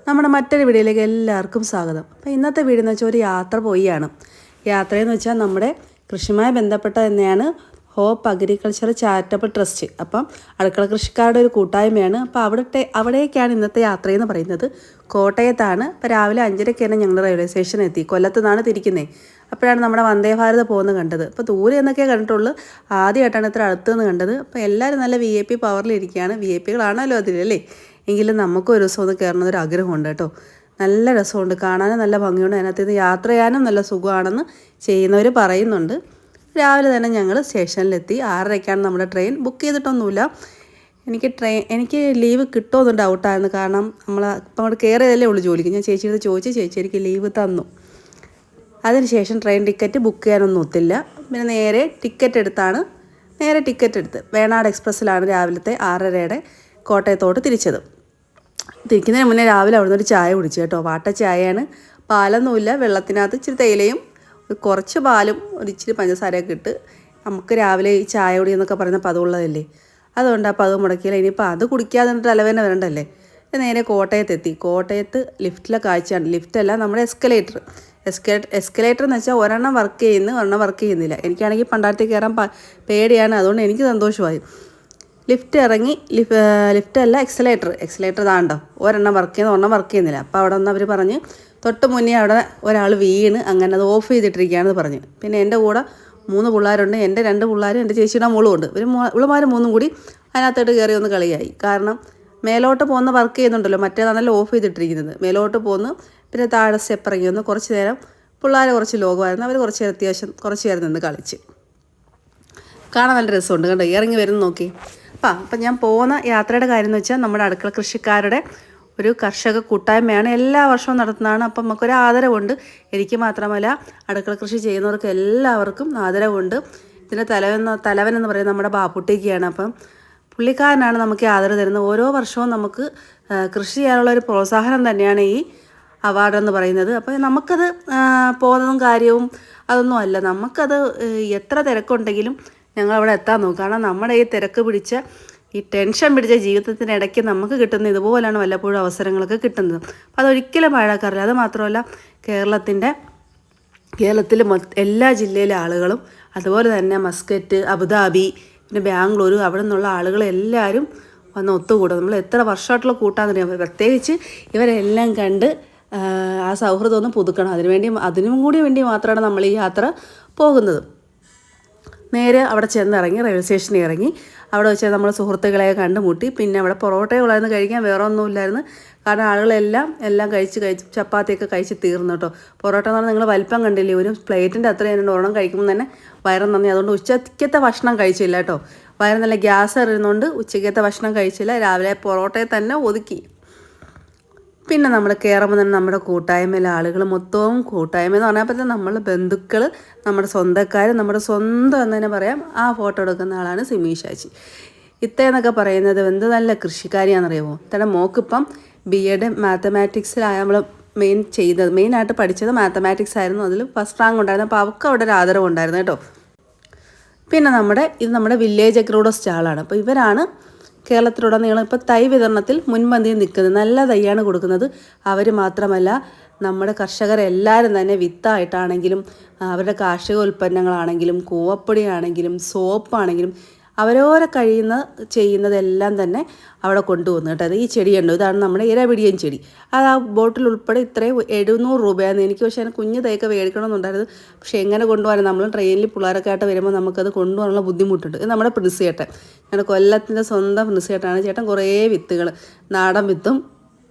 നമ്മുടെ മറ്റൊരു വീഡിയോയിലേക്ക് എല്ലാവർക്കും സ്വാഗതം. അപ്പോൾ ഇന്നത്തെ വീഡിയോ എന്ന് വെച്ചാൽ ഒരു യാത്ര പോയാണ്. യാത്രയെന്ന് വെച്ചാൽ നമ്മുടെ കൃഷിയുമായി ബന്ധപ്പെട്ട തന്നെയാണ് ഹോപ്പ് അഗ്രികൾച്ചർ ചാരിറ്റബിൾ ട്രസ്റ്റ്. അപ്പം അടുക്കള കൃഷിക്കാരുടെ ഒരു കൂട്ടായ്മയാണ്. അപ്പോൾ അവിടേക്കാണ് ഇന്നത്തെ യാത്രയെന്ന് പറയുന്നത്. കോട്ടയത്താണ്. അപ്പോൾ രാവിലെ 5:30 തന്നെ ഞങ്ങൾ റെയിൽവേ സ്റ്റേഷനിൽ എത്തി. കൊല്ലത്തു നിന്നാണ് തിരിക്കുന്നത്. അപ്പോഴാണ് നമ്മുടെ വന്ദേ ഭാരത് പോകുന്നത് കണ്ടത്. അപ്പോൾ ദൂരെ എന്നൊക്കെ കണ്ടിട്ടുള്ളൂ, ആദ്യമായിട്ടാണ് ഇത്ര അടുത്തുനിന്ന് കണ്ടത്. അപ്പോൾ എല്ലാവരും നല്ല VIP പവറിലിരിക്കുകയാണ്. VIPകളാണല്ലോ അതിലല്ലേ, എങ്കിലും നമുക്കും ഒരു ദിവസം ഒന്ന് കയറണമെന്നൊരു ആഗ്രഹമുണ്ട് കേട്ടോ. നല്ല രസമുണ്ട്, കാണാനും നല്ല ഭംഗിയുണ്ട്. അതിനകത്ത് നിന്ന് യാത്ര ചെയ്യാനും നല്ല സുഖമാണെന്ന് ചെയ്യുന്നവർ പറയുന്നുണ്ട്. രാവിലെ തന്നെ ഞങ്ങൾ സ്റ്റേഷനിലെത്തി. 6:30ക്കാണ് നമ്മുടെ ട്രെയിൻ. ബുക്ക് ചെയ്തിട്ടൊന്നുമില്ല. എനിക്ക് ലീവ് കിട്ടുമെന്ന് ഡൗട്ടായിരുന്നു. കാരണം നമ്മൾ ഇപ്പം അങ്ങോട്ട് കയറിയതല്ലേ ഉള്ളൂ ജോലിക്ക്. ഞാൻ ചേച്ചിയുടെ ചോദിച്ചു, ചേച്ചി എനിക്ക് ലീവ് തന്നു. അതിനുശേഷം ട്രെയിൻ ടിക്കറ്റ് ബുക്ക് ചെയ്യാനൊന്നും ഒത്തില്ല. പിന്നെ നേരെ ടിക്കറ്റ് എടുത്ത് വേണാട് എക്സ്പ്രസ്സിലാണ് രാവിലത്തെ 6:30 കോട്ടയത്തോട്ട് തിരിച്ചത്. തിരിക്കുന്നതിന് മുന്നേ രാവിലെ അവിടെ നിന്ന് ഒരു ചായ കുടിച്ചു കേട്ടോ. വാട്ട ചായയാണ്. പാലൊന്നുമില്ല, വെള്ളത്തിനകത്ത് ഇച്ചിരി തേയിലയും കുറച്ച് പാലും ഒരു ഇച്ചിരി പഞ്ചസാരയൊക്കെ ഇട്ട്. നമുക്ക് രാവിലെ ഈ ചായ കുടി എന്നൊക്കെ പറയുന്ന പദമുള്ളതല്ലേ, അതുകൊണ്ട് ആ പദം മുടക്കിയില്ല. ഇനിയിപ്പോൾ അത് കുടിക്കാതെ തലവേദന വരണ്ടല്ലേ. നേരെ കോട്ടയത്തെത്തി. കോട്ടയത്ത് ലിഫ്റ്റിലെ കാഴ്ചയാണ്. ലിഫ്റ്റല്ല, നമ്മുടെ എസ്കലേറ്റർ എന്ന് വെച്ചാൽ ഒരെണ്ണം വർക്ക് ചെയ്യുന്നില്ല. എനിക്കാണെങ്കിൽ പണ്ടാരത്തിൽ കയറാൻ പേടിയാണ്, അതുകൊണ്ട് എനിക്ക് സന്തോഷമായി. ലിഫ്റ്റ് ഇറങ്ങി. ലിഫ്റ്റല്ല, എക്സലേറ്റർ താണ്ടോ, ഒരെണ്ണം വർക്ക് ചെയ്യുന്നില്ല. അപ്പോൾ അവിടെ നിന്ന് അവർ പറഞ്ഞ് തൊട്ട് മുന്നേ അവിടെ ഒരാൾ വീണ്, അങ്ങനെ അത് ഓഫ് ചെയ്തിട്ടിരിക്കുകയാണെന്ന് പറഞ്ഞ്. പിന്നെ എൻ്റെ കൂടെ 3 പിള്ളേരുണ്ട്. എൻ്റെ 2 പിള്ളേരും എൻ്റെ ചേച്ചിയുടെ മോളും ഉണ്ട്. ഇവളുമാർ 3 കൂടി അതിനകത്തോട്ട് കയറി ഒന്ന് കളിയായി. കാരണം മേലോട്ട് പോകുന്ന വർക്ക് ചെയ്യുന്നുണ്ടല്ലോ, മറ്റേതാണല്ലോ ഓഫ് ചെയ്തിട്ടിരിക്കുന്നത്. മേലോട്ട് പോകുന്നു. പിന്നെ താഴെ സ്റ്റെപ്പ് ഇറങ്ങി വന്ന് കുറച്ച് നേരം പിള്ളേർ കുറച്ച് ലോകമായിരുന്നു. അവർ കുറച്ച് നേരം നിന്ന് കളിച്ച്. കാണാൻ നല്ല രസമുണ്ട് കണ്ടോ, ഇറങ്ങി വരുന്ന നോക്കി. അപ്പം ഞാൻ പോകുന്ന യാത്രയുടെ കാര്യം എന്ന് വെച്ചാൽ നമ്മുടെ അടുക്കള കൃഷിക്കാരുടെ ഒരു കർഷക കൂട്ടായ്മയാണ്. എല്ലാ വർഷവും നടത്തുന്നതാണ്. അപ്പം നമുക്കൊരു ആദരവുണ്ട്. എനിക്ക് മാത്രമല്ല, അടുക്കള കൃഷി ചെയ്യുന്നവർക്ക് എല്ലാവർക്കും ആദരവുണ്ട്. ഇതിൻ്റെ തലവൻ എന്ന് പറയുന്നത് നമ്മുടെ ബാപ്പുട്ടിക്കാണ്. അപ്പം പുള്ളിക്കാരനാണ് നമുക്ക് ആദരവ് തരുന്നത്. ഓരോ വർഷവും നമുക്ക് കൃഷി ചെയ്യാനുള്ള ഒരു പ്രോത്സാഹനം തന്നെയാണ് ഈ അവാർഡ് എന്ന് പറയുന്നത്. അപ്പോൾ നമുക്കത് പോകുന്നതും കാര്യവും അതൊന്നും അല്ല. നമുക്കത് എത്ര തിരക്കുണ്ടെങ്കിലും ഞങ്ങളവിടെ എത്താൻ നോക്കും. കാരണം നമ്മുടെ ഈ തിരക്ക് പിടിച്ച ഈ ടെൻഷൻ പിടിച്ച ജീവിതത്തിനിടയ്ക്ക് നമുക്ക് കിട്ടുന്ന ഇതുപോലെയാണ് വല്ലപ്പോഴും അവസരങ്ങളൊക്കെ കിട്ടുന്നത്. അപ്പോൾ അതൊരിക്കലും പാഴാക്കാറില്ല. അത് മാത്രമല്ല, കേരളത്തിൽ എല്ലാ ജില്ലയിലെ ആളുകളും, അതുപോലെ തന്നെ മസ്കറ്റ്, അബുദാബി, പിന്നെ ബാംഗ്ലൂർ, അവിടെ നിന്നുള്ള ആളുകളെല്ലാവരും വന്ന് ഒത്തുകൂടും. നമ്മൾ എത്ര വർഷമായിട്ടുള്ള കൂട്ടാന്നറിയാം. പ്രത്യേകിച്ച് ഇവരെല്ലാം കണ്ട് ആ സൗഹൃദം ഒന്ന് പുതുക്കണം. അതിനും കൂടി വേണ്ടി മാത്രമാണ് നമ്മൾ ഈ യാത്ര പോകുന്നത്. നേരെ അവിടെ ചെന്നിറങ്ങി, റെയിൽവേ സ്റ്റേഷനിൽ ഇറങ്ങി. അവിടെ വെച്ച് നമ്മൾ സുഹൃത്തുക്കളെ കണ്ടുമുട്ടി. പിന്നെ അവിടെ പൊറോട്ടയുള്ളായിരുന്നു കഴിക്കാൻ, വേറെ ഒന്നുമില്ലായിരുന്നു. കാരണം ആളുകളെല്ലാം കഴിച്ച് ചപ്പാത്തിയൊക്കെ കഴിച്ച് തീർന്നു കേട്ടോ. പൊറോട്ട എന്ന് പറഞ്ഞാൽ നിങ്ങൾ വലിപ്പം കണ്ടില്ലേ, ഒരു പ്ലേറ്റിൻ്റെ അത്രയും ഒരെണ്ണം കഴിക്കുമ്പോൾ തന്നെ വയറ് നന്ദി. അതുകൊണ്ട് ഉച്ചക്കത്തെ ഭക്ഷണം കഴിച്ചില്ല കേട്ടോ. വയറ് നല്ല ഗ്യാസ് എറിയുന്നതുകൊണ്ട് ഉച്ചക്കത്തെ ഭക്ഷണം കഴിച്ചില്ല. രാവിലെ പൊറോട്ടയെ തന്നെ ഒതുക്കി. പിന്നെ നമ്മൾ കയറുമ്പോൾ തന്നെ നമ്മുടെ കൂട്ടായ്മയിലെ ആളുകൾ മൊത്തവും, കൂട്ടായ്മ എന്ന് പറഞ്ഞപ്പോൾ തന്നെ നമ്മൾ ബന്ധുക്കൾ, നമ്മുടെ സ്വന്തക്കാർ, നമ്മുടെ സ്വന്തം എന്ന് തന്നെ പറയാം. ആ ഫോട്ടോ എടുക്കുന്ന ആളാണ് സിമി ചാച്ചി. ഇത്തേന്നൊക്കെ പറയുന്നത് എന്ത് നല്ല കൃഷിക്കാരിയാണെന്നറിയാമോ. തന്നെ മോക്കിപ്പം BEd മാത്തമാറ്റിക്സിലാണ് നമ്മൾ മെയിനായിട്ട് പഠിച്ചത് മാത്തമാറ്റിക്സ് ആയിരുന്നു. അതിൽ ഫസ്റ്റ് റാങ്ക് ഉണ്ടായിരുന്നു. അപ്പോൾ അവർക്ക് അവിടെ ഒരു ആദരവുണ്ടായിരുന്നു കേട്ടോ. പിന്നെ ഇത് നമ്മുടെ വില്ലേജ് അഗ്രോയുടെ സ്റ്റാളാണ്. അപ്പോൾ ഇവരാണ് കേരളത്തിലുടനീളം ഇപ്പോൾ തൈ വിതരണത്തിൽ മുൻപന്തിയിൽ നിൽക്കുന്നത്. നല്ല തൈയാണ് കൊടുക്കുന്നത്. അവർ മാത്രമല്ല, നമ്മുടെ കർഷകരെല്ലാവരും തന്നെ വിത്തായിട്ടാണെങ്കിലും അവരുടെ കാർഷിക ഉൽപ്പന്നങ്ങളാണെങ്കിലും കൂവപ്പൊടിയാണെങ്കിലും സോപ്പാണെങ്കിലും അവരോരെ ചെയ്യുന്നതെല്ലാം തന്നെ അവിടെ കൊണ്ടുവന്നു കേട്ടോ. അത് ഈ ചെടിയുണ്ടോ, ഇതാണ് നമ്മുടെ ഇരപിടിയൻ ചെടി. അത് ആ ബോട്ടിൽ ഉൾപ്പെടെ ഇത്രയും 700 രൂപയായിരുന്നു. എനിക്ക് പക്ഷേ അതിന് കുഞ്ഞ് തൈയൊക്കെ മേടിക്കണമെന്നുണ്ടായിരുന്നു. പക്ഷേ എങ്ങനെ കൊണ്ടുപോകാൻ, നമ്മൾ ട്രെയിനിൽ പിള്ളേരൊക്കെ ആയിട്ട് വരുമ്പോൾ നമുക്കത് കൊണ്ടുപോകാനുള്ള ബുദ്ധിമുട്ടുണ്ട്. ഇത് നമ്മുടെ പ്രിൻസ് ചേട്ടൻ, ഞങ്ങളുടെ കൊല്ലത്തിൻ്റെ സ്വന്തം പ്രിൻസ് ചേട്ടനാണ്. ചേട്ടൻ കുറേ വിത്തുകൾ, നാടൻ വിത്തും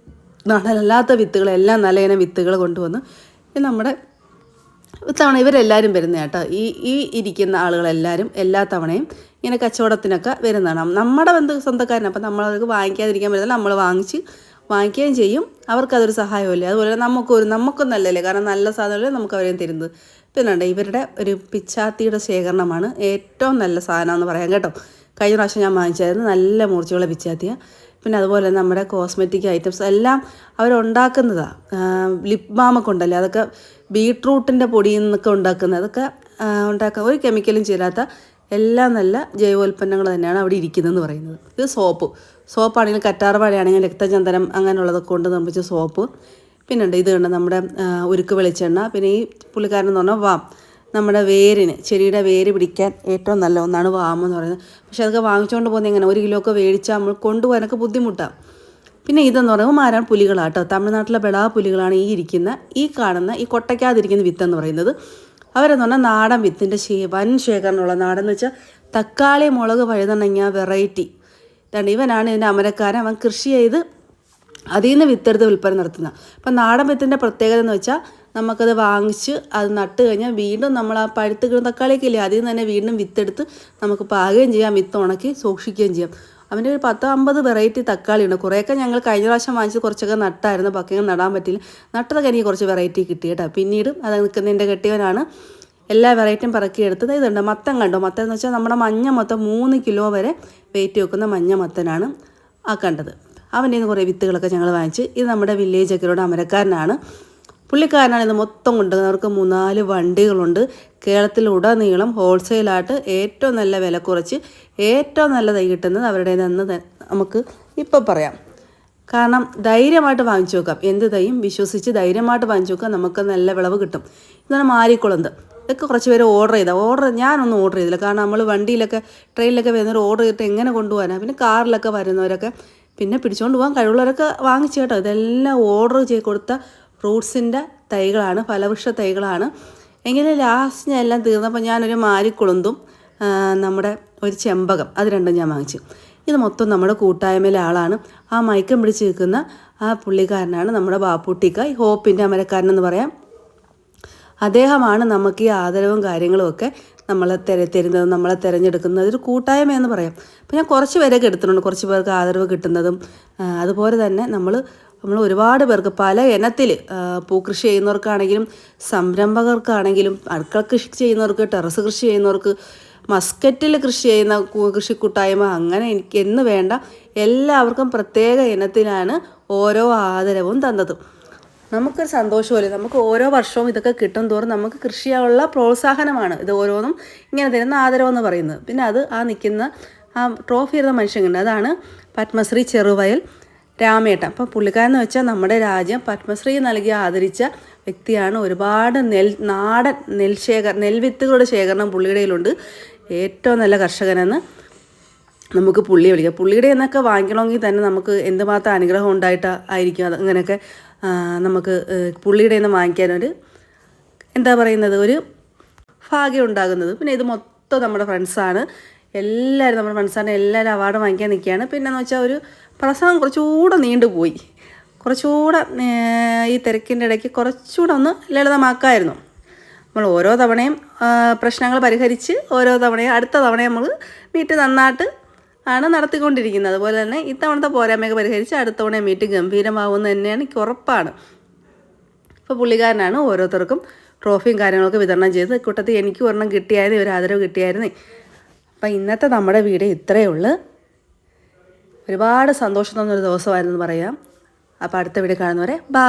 നാടനല്ലാത്ത വിത്തുകളെല്ലാം നല്ല ഇനം വിത്തുകൾ കൊണ്ടുവന്ന് നമ്മുടെ തവണ ഇവരെല്ലാവരും വരുന്ന കേട്ടോ. ഈ ഇരിക്കുന്ന ആളുകളെല്ലാവരും എല്ലാ തവണയും ഇങ്ങനെ കച്ചവടത്തിനൊക്കെ വരുന്നതാണ്. നമ്മുടെ സ്വന്തക്കാരന്. അപ്പം നമ്മളവർക്ക് വാങ്ങിക്കാതിരിക്കാൻ പറ്റില്ല, നമ്മൾ വാങ്ങിക്കുകയും ചെയ്യും. അവർക്കതൊരു സഹായമല്ലേ. അതുപോലെ നമുക്കും നല്ലല്ലേ, കാരണം നല്ല സാധനമല്ലേ നമുക്ക് അവരെയും തരുന്നത്. പിന്നെ ഇവരുടെ ഒരു പിച്ചാത്തിയുടെ ശേഖരണമാണ് ഏറ്റവും നല്ല സാധനമെന്ന് പറയാം കേട്ടോ. കഴിഞ്ഞ പ്രാവശ്യം ഞാൻ വാങ്ങിച്ചായിരുന്നു. നല്ല മൂർച്ചയുള്ള പിച്ചാത്തിയാണ്. പിന്നെ അതുപോലെ നമ്മുടെ കോസ്മെറ്റിക് ഐറ്റംസ് എല്ലാം അവരുണ്ടാക്കുന്നതാണ്. ലിപ് ബാമൊക്കെ ഉണ്ടല്ലേ, അതൊക്കെ ബീട്രൂട്ടിൻ്റെ പൊടിയിൽ നിന്നൊക്കെ ഉണ്ടാക്കുന്നത്. അതൊക്കെ ഒരു കെമിക്കലും ചേരാത്ത എല്ലാം നല്ല ജൈവോൽപ്പന്നങ്ങൾ തന്നെയാണ് അവിടെ ഇരിക്കുന്നതെന്ന് പറയുന്നത്. ഇത് സോപ്പാണെങ്കിലും കറ്റാർവാഴയാണെങ്കിലും രക്തചന്ദനം അങ്ങനെയുള്ളതൊക്കെ കൊണ്ട് നിർമ്മിച്ച സോപ്പ്. പിന്നെ ഉണ്ട് ഇത് കണ്ട് നമ്മുടെ ഉരുക്ക് വെളിച്ചെണ്ണ. പിന്നെ ഈ പുള്ളിക്കാരൻ എന്ന് പറഞ്ഞാൽ വാം, നമ്മുടെ വേരിന്, ചെടിയുടെ വേര് പിടിക്കാൻ ഏറ്റവും നല്ല ഒന്നാണ് വാമെന്ന് പറയുന്നത്. പക്ഷെ അതൊക്കെ വാങ്ങിച്ചുകൊണ്ട് പോകുന്നത് എങ്ങനെ 1 കിലോ ഒക്കെ മേടിച്ചാൽ നമ്മൾ കൊണ്ടുപോകാനൊക്കെ ബുദ്ധിമുട്ടാണ്. പിന്നെ ഇതെന്ന് പറയുമ്പോൾ മാരാൻ പുലികളാട്ടോ. തമിഴ്നാട്ടിലെ ബെടാ പുലികളാണ് ഈ കാണുന്ന ഈ കൊട്ടയ്ക്കാതിരിക്കുന്ന വിത്തെന്ന് പറയുന്നത്. അവരെന്ന് പറഞ്ഞാൽ നാടൻ വിത്തിൻ്റെ വൻ ശേഖരണമുള്ള നാടെന്ന് വെച്ചാൽ തക്കാളി, മുളക്, വഴുതനങ്ങ വെറൈറ്റി. ഇവനാണ് ഇതിൻ്റെ അമരക്കാരൻ. അവൻ കൃഷി ചെയ്ത് അതിൽ നിന്ന് വിത്തെടുത്ത് വിൽപ്പന നടത്തുന്നത്. അപ്പം നാടൻ വിത്തിൻ്റെ പ്രത്യേകത എന്ന് വെച്ചാൽ നമുക്കത് വാങ്ങിച്ച് അത് നട്ട് കഴിഞ്ഞാൽ വീണ്ടും നമ്മൾ ആ പഴുത്ത് കിട്ടുന്ന തക്കാളിയൊക്കെ ഇല്ലേ, അതിൽ നിന്ന് തന്നെ വീണ്ടും വിത്തെടുത്ത് നമുക്ക് പാകുകയും ചെയ്യാം, വിത്ത് ഉണക്കി സൂക്ഷിക്കുകയും ചെയ്യാം. അവൻ്റെ ഒരു 10-50 വെറൈറ്റി തക്കാളിയുണ്ട്. കുറേയൊക്കെ ഞങ്ങൾ കഴിഞ്ഞ പ്രാവശ്യം വാങ്ങിച്ച് കുറച്ചൊക്കെ നട്ടായിരുന്നു, ബാക്കിയൊക്കെ നടാൻ പറ്റില്ല. നട്ടതൊക്കെ എനിക്ക് കുറച്ച് വെറൈറ്റി കിട്ടി കേട്ടോ. പിന്നീടും അത് നിൽക്കുന്നതിൻ്റെ കെട്ടിയവനാണ് എല്ലാ വെറൈറ്റിയും പറക്കിയെടുത്തത്. ഇതുണ്ട് മത്തൻ കണ്ടോ. മത്തൻ എന്ന് വെച്ചാൽ നമ്മുടെ മഞ്ഞ മത്തൻ 3 കിലോ വരെ വെയിറ്റ് വെക്കുന്ന മഞ്ഞ മത്തനാണ് ആ കണ്ടത്. അവൻ്റെ നിന്ന് കുറേ വിത്തുകളൊക്കെ ഞങ്ങൾ വാങ്ങിച്ച്. ഇത് നമ്മുടെ വില്ലേജ് ഒക്കെയുടെ അമരക്കാരനാണ്. പുള്ളിക്കാരനാണ് ഇത് മൊത്തം കൊണ്ടുവന്നത്. അവർക്ക് 3-4 വണ്ടികളുണ്ട്. കേരളത്തിലുടനീളം ഹോൾസെയിലായിട്ട് ഏറ്റവും നല്ല വില കുറച്ച് ഏറ്റവും നല്ല തൈ കിട്ടുന്നത് അവരുടെ നിന്ന് നമുക്ക് ഇപ്പോൾ പറയാം. കാരണം ധൈര്യമായിട്ട് വാങ്ങിച്ചു വെക്കാം. എന്ത് തൈയും വിശ്വസിച്ച് ധൈര്യമായിട്ട് വാങ്ങിച്ചു വെക്കാം, നമുക്ക് നല്ല വിളവ് കിട്ടും. ഇതാണ് മാരിക്കുളന്ത്. ഇതൊക്കെ കുറച്ച് പേര് ഞാനൊന്നും ഓർഡർ ചെയ്തില്ല. കാരണം നമ്മൾ വണ്ടിയിലൊക്കെ ട്രെയിനിലൊക്കെ വരുന്നവർ ഓർഡർ ചെയ്തിട്ട് എങ്ങനെ കൊണ്ടുപോകാനാണ്. പിന്നെ കാറിലൊക്കെ വരുന്നവരൊക്കെ പിന്നെ പിടിച്ചുകൊണ്ട് പോകാൻ കഴിവുള്ളവരൊക്കെ വാങ്ങിച്ചു കേട്ടോ. ഇതെല്ലാം ഓർഡർ ചെയ്ത് കൊടുത്ത ഫ്രൂട്ട്സിൻ്റെ തൈകളാണ്, ഫലവൃക്ഷ തൈകളാണ്. എങ്കിലും ലാസ്റ്റ് ഞാൻ എല്ലാം തീർന്നപ്പോൾ ഞാനൊരു മാരിക്കുളന്തും നമ്മുടെ ഒരു ചെമ്പകം, അത് രണ്ടും ഞാൻ വാങ്ങിച്ചു. ഇത് മൊത്തം നമ്മുടെ കൂട്ടായ്മയിലെ ആളാണ്. ആ മയക്കം പിടിച്ച് നിൽക്കുന്ന ആ പുള്ളിക്കാരനാണ് നമ്മുടെ ബാപ്പുട്ടിക്ക, ഈ ഹോപ്പിൻ്റെ അമരക്കാരനെന്ന് പറയാം. അദ്ദേഹമാണ് നമുക്ക് ഈ ആദരവും കാര്യങ്ങളും ഒക്കെ നമ്മളെ തരുന്നതും നമ്മളെ തിരഞ്ഞെടുക്കുന്നത് ഒരു കൂട്ടായ്മ എന്ന് പറയാം. അപ്പോൾ ഞാൻ കുറച്ച് പേരൊക്കെ എടുത്തിട്ടുണ്ട്, കുറച്ച് പേർക്ക് ആദരവ് കിട്ടുന്നതും. അതുപോലെ തന്നെ നമ്മൾ ഒരുപാട് പേർക്ക് പല ഇനത്തിൽ പൂക്കൃഷി ചെയ്യുന്നവർക്കാണെങ്കിലും സംരംഭകർക്കാണെങ്കിലും അടുക്കള കൃഷി ചെയ്യുന്നവർക്ക്, ടെറസ് കൃഷി ചെയ്യുന്നവർക്ക്, മസ്കറ്റിൽ കൃഷി ചെയ്യുന്ന കൃഷി കൂട്ടായ്മ, അങ്ങനെ എനിക്ക് എന്ന് വേണ്ട എല്ലാവർക്കും പ്രത്യേക ഇനത്തിലാണ് ഓരോ ആദരവും തന്നത്. നമുക്കൊരു സന്തോഷമല്ലേ. നമുക്ക് ഓരോ വർഷവും ഇതൊക്കെ കിട്ടും തോറും നമുക്ക് കൃഷിയുള്ള പ്രോത്സാഹനമാണ് ഇത് ഓരോന്നും ഇങ്ങനെ തരുന്ന ആദരവെന്ന് പറയുന്നത്. പിന്നെ അത് ആ നിൽക്കുന്ന ആ ട്രോഫി ഇരുന്ന മനുഷ്യനുണ്ട്, അതാണ് പത്മശ്രീ ചെറുവയൽ രാമേട്ടൻ. അപ്പം പുള്ളിക്കാരെന്ന് വെച്ചാൽ നമ്മുടെ രാജ്യം പത്മശ്രീ നൽകി ആദരിച്ച വ്യക്തിയാണ്. ഒരുപാട് നാടൻ നെൽവിത്തുകളുടെ ശേഖരണം പുള്ളിയുടെ കയ്യിലുണ്ട്. ഏറ്റവും നല്ല കർഷകനെന്ന് നമുക്ക് പുള്ളിയെ വിളിക്കാം. പുള്ളിയുടെ എന്നൊക്കെ വാങ്ങിക്കണമെങ്കിൽ തന്നെ നമുക്ക് എന്തുമാത്രം അനുഗ്രഹം ഉണ്ടായിട്ടായിരിക്കും അത് അങ്ങനെയൊക്കെ നമുക്ക് പുള്ളിയുടെ നിന്ന് വാങ്ങിക്കാനൊരു ഒരു ഭാഗ്യം ഉണ്ടാകുന്നത്. പിന്നെ ഇത് മൊത്തം നമ്മുടെ ഫ്രണ്ട്സാണ്, എല്ലാവരും നമ്മുടെ ഫ്രണ്ട്സാണ്. എല്ലാവരും അവാർഡ് വാങ്ങിക്കാൻ നിൽക്കുകയാണ്. പിന്നെയെന്ന് വെച്ചാൽ ഒരു പ്രസംഗം കുറച്ചുകൂടെ നീണ്ടുപോയി. കുറച്ചുകൂടെ ഈ തിരക്കിൻ്റെ ഇടയ്ക്ക് കുറച്ചുകൂടെ ഒന്ന് ലളിതമാക്കാമായിരുന്നു. നമ്മൾ ഓരോ തവണയും പ്രശ്നങ്ങൾ പരിഹരിച്ച് ഓരോ തവണയും അടുത്ത തവണയും നമ്മൾ വീട്ടിൽ നന്നായിട്ട് ആണ് നടത്തിക്കൊണ്ടിരിക്കുന്നത്. അതുപോലെ തന്നെ ഇത്തവണത്തെ പോരായ്മയൊക്കെ പരിഹരിച്ച് അടുത്ത തവണ മീറ്റിംഗ് ഗംഭീരമാവുമെന്ന് തന്നെയാണ് എനിക്ക് ഉറപ്പാണ്. ഇപ്പോൾ പുള്ളിക്കാരനാണ് ഓരോരുത്തർക്കും ട്രോഫിയും കാര്യങ്ങളൊക്കെ വിതരണം ചെയ്ത്. കൂട്ടത്തിൽ എനിക്ക് ഒരെണ്ണം കിട്ടിയായിരുന്നു, ഒരു ആദരവ് കിട്ടിയായിരുന്നു. അപ്പം ഇന്നത്തെ നമ്മുടെ വീഡിയോ ഇത്രയേ ഉള്ളൂ. ഒരുപാട് സന്തോഷം തന്നൊരു ദിവസമായിരുന്നു പറയാം. അപ്പോൾ അടുത്ത വീഡിയോ കാണുന്നവരെ ബൈ.